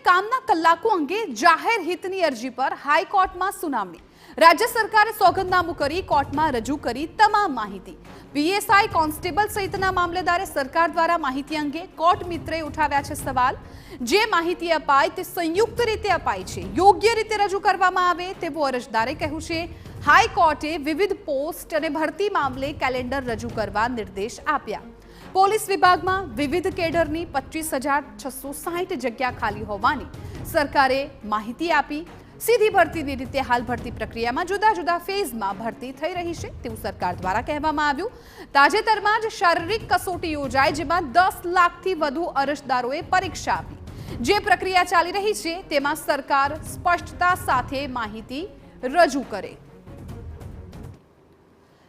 કામના કલાકો અંગે જાહેર હિતની અરજી પર હાઈકોર્ટમાં સુનાવણી। રાજ્ય સરકારે સોગંદનામું કરી કોર્ટમાં રજૂ કરી તમામ માહિતી। પીએસઆઈ કોન્સ્ટેબલ સહિતના મામલેદારે સરકાર દ્વારા માહિતી અંગે કોર્ટ મિત્રે ઉઠાવ્યા છે સવાલ। જે માહિતી અપાય તે સંયુક્ત રીતે અપાય છે, યોગ્ય રીતે રજૂ કરવામાં આવે તેવું અરજદારે કહ્યું છે। હાઈકોર્ટે વિવિધ પોસ્ટ અને ભરતી મામલે કેલેન્ડર રજૂ કરવા નિર્દેશ આપ્યા। પોલીસ વિભાગમાં વિવિધ કેડરની 25,660 જગ્યા ખાલી હોવાની સરકારે માહિતી આપી। સીધી ભરતીની રીતે હાલ ભરતી પ્રક્રિયામાં જુદા જુદા ફેઝમાં ભરતી થઈ રહી છે તેવું સરકાર દ્વારા કહેવામાં આવ્યું। તાજેતરમાં જ શારીરિક કસોટી યોજાઈ, જેમાં 10 લાખથી વધુ અરજદારોએ પરીક્ષા આપી। જે પ્રક્રિયા ચાલી રહી છે તેમાં સરકાર સ્પષ્ટતા સાથે માહિતી રજૂ કરે।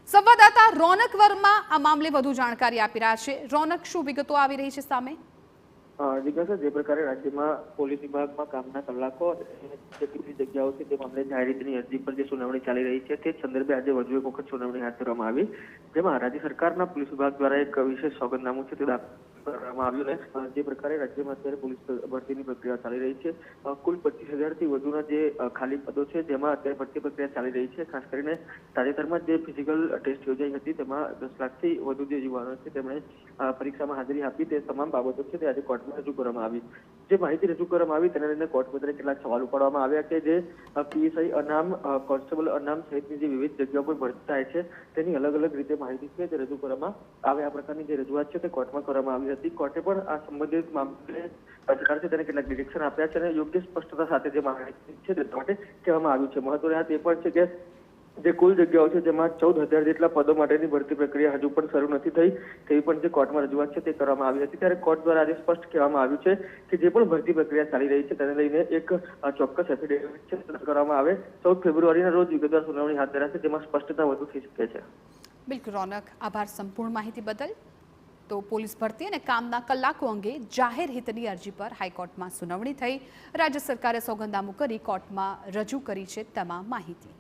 સંવાદદાતા રોનક વર્મા આ મામલે વધુ જાણકારી આપી રહ્યા છે। રોનક, શું વિગતો આવી રહી છે સામે? जिज्ञासा जे प्रकार राज्य में पोलीस विभाग में कामना कलाको કેટલી જગ્યાઓ છે તે મામલે જાહેર હિતની અરજી પર જે સુનાવણી ચાલી રહી છે તે સંદર્ભે આજે વધુ એક વખત સુનાવણી હાથ ધરવામાં આવી, જેમાં રાજ્ય સરકારના પોલીસ વિભાગ દ્વારા એક વિશેષ સોગંદનામું છે તે દાખલ કરવામાં આવ્યું ને જે પ્રકારે રાજ્યમાં અત્યારે પોલીસ ભરતીની પ્રક્રિયા ચાલી રહી છે। કુલ 25,000થી વધુના જે ખાલી પદો છે જેમાં અત્યારે ભરતી પ્રક્રિયા ચાલી રહી છે। ખાસ કરીને તાજેતરમાં જે ફિઝિકલ ટેસ્ટ યોજાઈ હતી તેમાં 10 લાખથી વધુ જે યુવાનો છે તેમણે પરીક્ષામાં હાજરી આપી તે તમામ બાબતો છે તે આજે કોર્ટમાં રજૂ કરવામાં આવી। જે માહિતી રજૂ કરવામાં આવી તેને લઈને કોર્ટ મિત્રે કેટલાક સવાલ ઉપાડવામાં આવ્યા કે જે પીએસઆઈ અનામ, કોન્સ્ટેબલ અનામ સહિતની જે વિવિધ જગ્યાઓ પર ભરતી થાય છે તેની અલગ અલગ રીતે માહિતી છે તે રજૂ કરવામાં આવે। આ પ્રકારની જે રજૂઆત છે તે કોર્ટમાં કરવામાં આવી હતી। કોર્ટે પણ આ સંબંધિત મામલે સરકાર છે તેને કેટલાક ડિરેક્શન આપ્યા છે અને યોગ્ય સ્પષ્ટતા સાથે જે માહિતી છે તે માટે કહેવામાં આવ્યું છે। મહત્વની વાત એ પણ છે કે જે કુલ જગ્યાઓ છે જેમાં 14,000 જેટલા પદો માટેની ભરતી પ્રક્રિયા હજુ પણ શરૂ નથી થઈ તેવી પણ જે કોર્ટમાં રજૂઆત છે તે કરવામાં આવી હતી। ત્યારે કોર્ટ દ્વારા આજે સ્પષ્ટ કહેવામાં આવ્યું છે કે જે પણ ભરતી પ્રક્રિયા ચાલી રહી છે તેને લઈને એક ચોક્કસ એફિડેવિટ છે કરવામાં આવે। 14 ફેબ્રુઆરીના રોજ વિગતવાર સુનાવણી હાથ ધરાશે, જેમાં સ્પષ્ટતા વધુ થઈ શકે છે। બિલકુલ રોનક, આભાર સંપૂર્ણ માહિતી બદલ। તો પોલીસ ભરતી અને કામના કલાકો અંગે જાહેર હિતની અરજી પર હાઈકોર્ટમાં સુનાવણી થઈ। રાજ્ય સરકારે સોગંદનામું કરી કોર્ટમાં રજૂ કરી છે તમામ માહિતી।